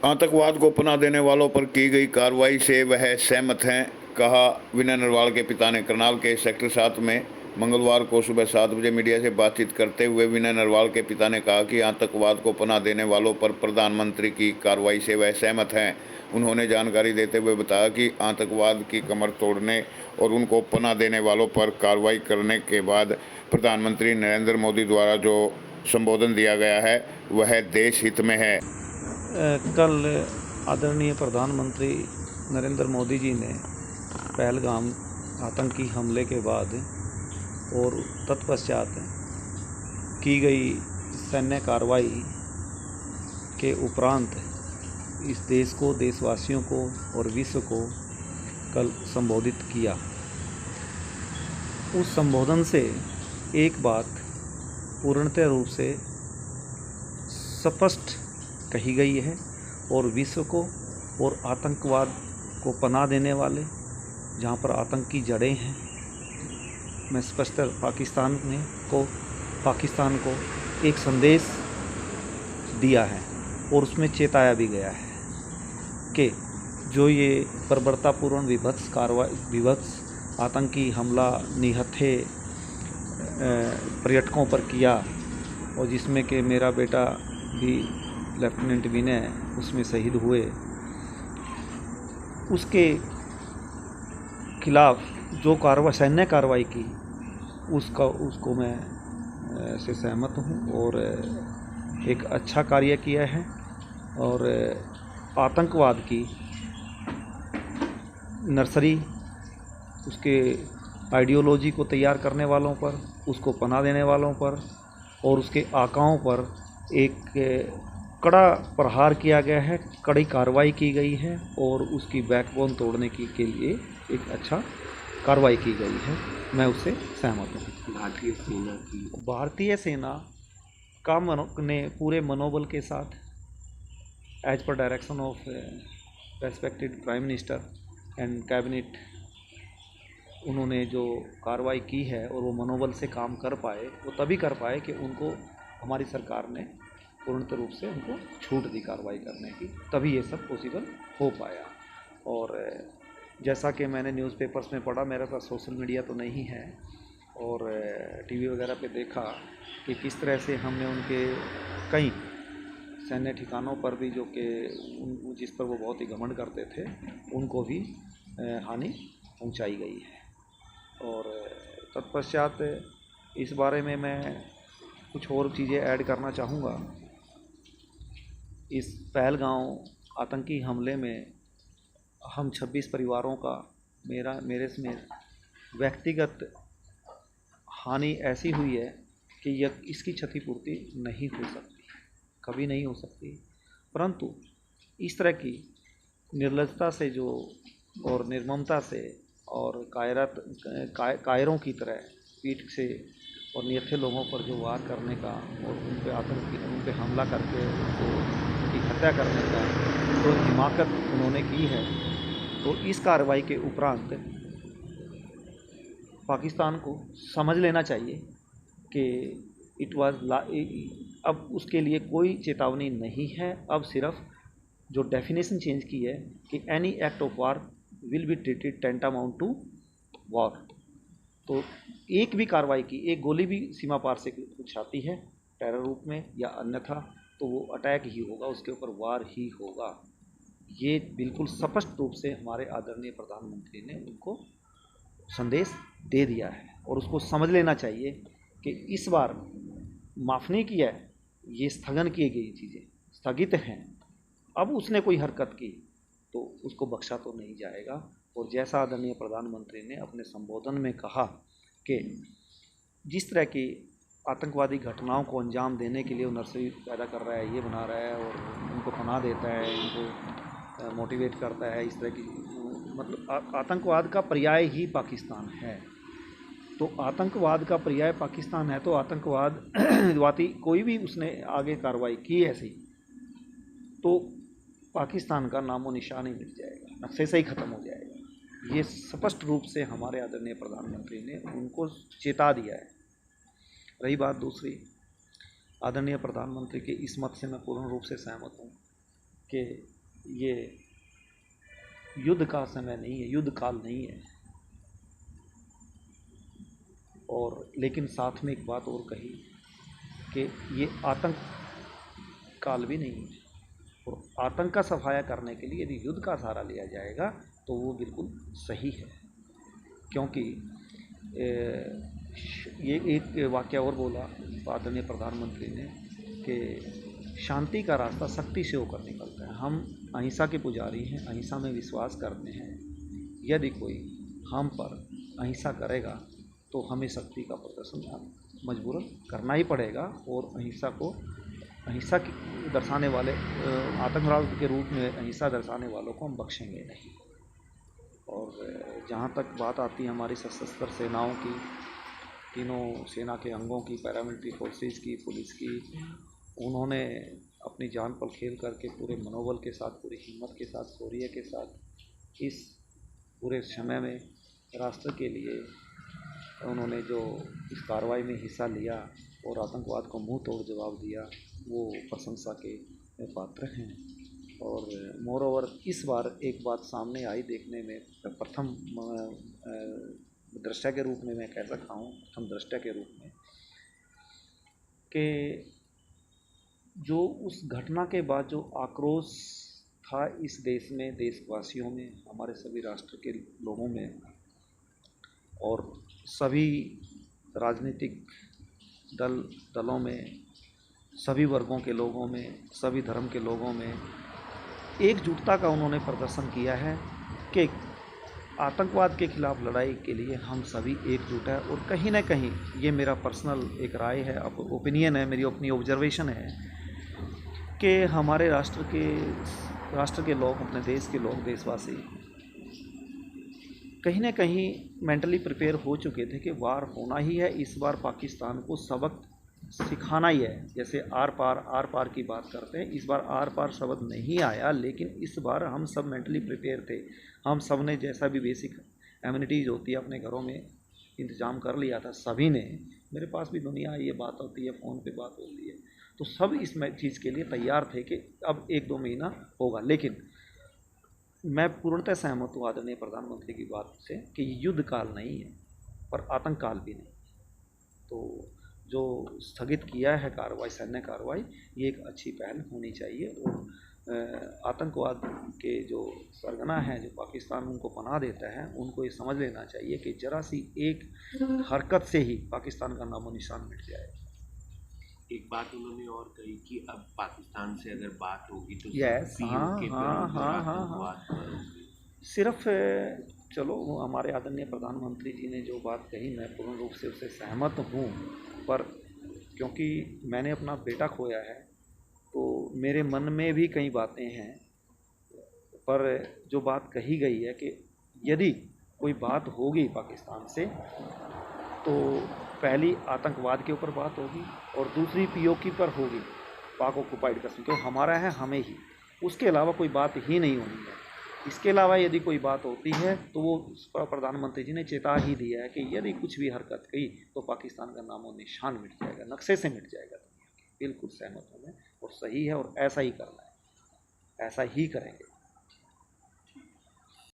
आतंकवाद को पनाह देने वालों पर की गई कार्रवाई से वह सहमत हैं, कहा विनय नरवाल के पिता ने। करनाल के सेक्टर 7 में मंगलवार को सुबह 7 बजे मीडिया से बातचीत करते हुए विनय नरवाल के पिता ने कहा कि आतंकवाद को पनाह देने वालों पर प्रधानमंत्री की कार्रवाई से वह सहमत हैं। उन्होंने जानकारी देते हुए बताया कि आतंकवाद की कमर तोड़ने और उनको पनाह देने वालों पर कार्रवाई करने के बाद प्रधानमंत्री नरेंद्र मोदी द्वारा जो संबोधन दिया गया है वह देश हित में है। कल आदरणीय प्रधानमंत्री नरेंद्र मोदी जी ने पहलगाम आतंकी हमले के बाद और तत्पश्चात की गई सैन्य कार्रवाई के उपरांत इस देश को, देशवासियों को और विश्व को कल संबोधित किया। उस संबोधन से एक बात पूर्णतः रूप से स्पष्ट कही गई है और विश्व को और आतंकवाद को पनाह देने वाले, जहाँ पर आतंक की जड़ें हैं, मैं स्पष्ट पाकिस्तान को एक संदेश दिया है और उसमें चेताया भी गया है कि जो ये बर्बरतापूर्ण विभत्स आतंकी हमला निहत्थे पर्यटकों पर किया और जिसमें कि मेरा बेटा भी लेफ्टिनेंट विनय उसमें शहीद हुए, उसके खिलाफ जो सैन्य कार्रवाई की उसको मैं से सहमत हूँ और एक अच्छा कार्य किया है। और आतंकवाद की नर्सरी, उसके आइडियोलॉजी को तैयार करने वालों पर, उसको पनाह देने वालों पर और उसके आकाओं पर एक कड़ा प्रहार किया गया है, कड़ी कार्रवाई की गई है और उसकी बैकबोन तोड़ने के लिए एक अच्छा कार्रवाई की गई है। मैं उससे सहमत हूँ। भारतीय सेना का ने पूरे मनोबल के साथ as per direction of respected prime minister and cabinet उन्होंने जो कार्रवाई की है और वो मनोबल से काम कर पाए, वो तभी कर पाए कि उनको हमारी सरकार ने पूर्णतः रूप से उनको छूट दी कार्रवाई करने की, तभी ये सब पॉसिबल हो पाया। और जैसा कि मैंने न्यूज़पेपर्स में पढ़ा, मेरे पास सोशल मीडिया तो नहीं है, और टीवी वगैरह पे देखा कि किस तरह से हमने उनके कई सैन्य ठिकानों पर भी जो कि जिस पर वो बहुत ही घमंड करते थे उनको भी हानि पहुंचाई गई है। और तत्पश्चात इस बारे में मैं कुछ और चीज़ें ऐड करना चाहूँगा। इस पहलगाम आतंकी हमले में हम 26 परिवारों का मेरे समेत व्यक्तिगत हानि ऐसी हुई है कि इसकी क्षतिपूर्ति नहीं हो सकती, कभी नहीं हो सकती। परंतु इस तरह की निर्लजता से जो और निर्ममता से और कायरों की तरह पीठ से और निहत्थे लोगों पर जो वार करने का और उन पे हमला करके उनकी हत्या करने का जो हिमाकत उन्होंने की है, तो इस कार्रवाई के उपरांत पाकिस्तान को समझ लेना चाहिए कि अब उसके लिए कोई चेतावनी नहीं है। अब सिर्फ जो डेफिनेशन चेंज की है कि any act of war will be treated tantamount to war. तो एक भी कार्रवाई की, एक गोली भी सीमा पार से कुछ आती है टेरर रूप में या अन्यथा, तो वो अटैक ही होगा, उसके ऊपर वार ही होगा। ये बिल्कुल स्पष्ट रूप से हमारे आदरणीय प्रधानमंत्री ने उनको संदेश दे दिया है और उसको समझ लेना चाहिए कि इस बार माफ़ नहीं किया है, ये स्थगन की गई चीज़ें स्थगित हैं। अब उसने कोई हरकत की तो उसको बख्शा तो नहीं जाएगा। और जैसा आदरणीय प्रधानमंत्री ने अपने संबोधन में कहा कि जिस तरह की आतंकवादी घटनाओं को अंजाम देने के लिए वो नर्सरी पैदा कर रहा है, ये बना रहा है और उनको पनाह देता है, इनको मोटिवेट करता है, इस तरह की मतलब आतंकवाद का पर्याय ही पाकिस्तान है। तो आतंकवाद का पर्याय पाकिस्तान है, तो आतंकवादी कोई भी उसने आगे कार्रवाई की ऐसी, तो पाकिस्तान का नामो निशान ही मिट जाएगा, नक्शे से ही ख़त्म हो जाएगा। ये स्पष्ट रूप से हमारे आदरणीय प्रधानमंत्री ने उनको चेता दिया है। रही बात दूसरी, आदरणीय प्रधानमंत्री के इस मत से मैं पूर्ण रूप से सहमत हूँ कि ये युद्ध का समय नहीं है, युद्ध काल नहीं है। और लेकिन साथ में एक बात और कही कि ये आतंक काल भी नहीं है, और आतंक का सफाया करने के लिए यदि युद्ध का सहारा लिया जाएगा तो वो बिल्कुल सही है। क्योंकि ये एक वाक़या और बोला आदरणीय प्रधानमंत्री ने कि शांति का रास्ता शक्ति से होकर निकलता है। हम अहिंसा के पुजारी हैं, अहिंसा में विश्वास करते हैं। यदि कोई हम पर अहिंसा करेगा तो हमें शक्ति का प्रदर्शन मजबूरन करना ही पड़ेगा, और अहिंसा की दर्शाने वाले आतंकवाद के रूप में अहिंसा दर्शाने वालों को हम बख्शेंगे नहीं। और जहाँ तक बात आती है हमारी सशस्त्र सेनाओं की, तीनों सेना के अंगों की, पैरामिलिट्री फोर्सेस की, पुलिस की, उन्होंने अपनी जान पर खेल करके पूरे मनोबल के साथ, पूरी हिम्मत के साथ, शौर्य के साथ इस पूरे समय में राष्ट्र के लिए उन्होंने जो इस कार्रवाई में हिस्सा लिया और आतंकवाद को मुंह तोड़ जवाब दिया, वो प्रशंसा के पात्र हैं। और मोर ओवर इस बार एक बात सामने आई देखने में, प्रथम दृष्टया के रूप में मैं कह सकता हूँ, प्रथम दृष्टया के रूप में, कि जो उस घटना के बाद जो आक्रोश था इस देश में, देशवासियों में, हमारे सभी राष्ट्र के लोगों में और सभी राजनीतिक दलों में, सभी वर्गों के लोगों में, सभी धर्म के लोगों में एकजुटता का उन्होंने प्रदर्शन किया है कि आतंकवाद के खिलाफ लड़ाई के लिए हम सभी एकजुट हैं। और कहीं ना कहीं ये मेरा पर्सनल एक राय है, ओपिनियन है, मेरी अपनी ऑब्जर्वेशन है कि हमारे राष्ट्र के लोग, अपने देश के लोग, देशवासी कहीं ना कहीं मेंटली प्रिपेयर हो चुके थे कि वार होना ही है, इस बार पाकिस्तान को सबक सिखाना ही है। जैसे आर पार की बात करते हैं, इस बार आर पार शब्द नहीं आया, लेकिन इस बार हम सब मेंटली प्रिपेयर थे। हम सब ने जैसा भी बेसिक एमिनिटीज़ होती है अपने घरों में इंतज़ाम कर लिया था, सभी ने। मेरे पास भी दुनिया ये बात होती है, फ़ोन पे बात होती है, तो सब इस चीज़ के लिए तैयार थे कि अब 1-2 महीना होगा। लेकिन मैं पूर्णतः सहमत हूँ आदरणीय प्रधानमंत्री की बात से कि युद्ध काल नहीं है और आतंक काल भी नहीं। तो जो स्थगित किया है कार्रवाई, सैन्य कार्रवाई, ये एक अच्छी पहल होनी चाहिए। और आतंकवाद के जो सरगना हैं, जो पाकिस्तान उनको पनाह देता है, उनको ये समझ लेना चाहिए कि जरा सी एक हरकत से ही पाकिस्तान का नामो निशान मिट जाएगा। एक बात उन्होंने और कही कि अब पाकिस्तान से अगर बात होगी तो यस, सिर्फ चलो हमारे आदरणीय प्रधानमंत्री जी ने जो बात कही, मैं पूर्ण रूप से उससे सहमत हूँ, पर क्योंकि मैंने अपना बेटा खोया है तो मेरे मन में भी कई बातें हैं। पर जो बात कही गई है कि यदि कोई बात होगी पाकिस्तान से तो पहली आतंकवाद के ऊपर बात होगी और दूसरी पीओके पर होगी, पाक ऑक्युपाइड कश्मीर, तो हमारा है हमें ही, उसके अलावा कोई बात ही नहीं होनी है। इसके अलावा यदि कोई बात होती है तो वो प्रधानमंत्री जी ने चेता ही दिया है कि यदि कुछ भी हरकत की तो पाकिस्तान का नामो निशान मिट जाएगा, नक्शे से मिट जाएगा दुनिया के। बिल्कुल सहमत हूँ मैं, और सही है, और ऐसा ही करना है, ऐसा ही करेंगे।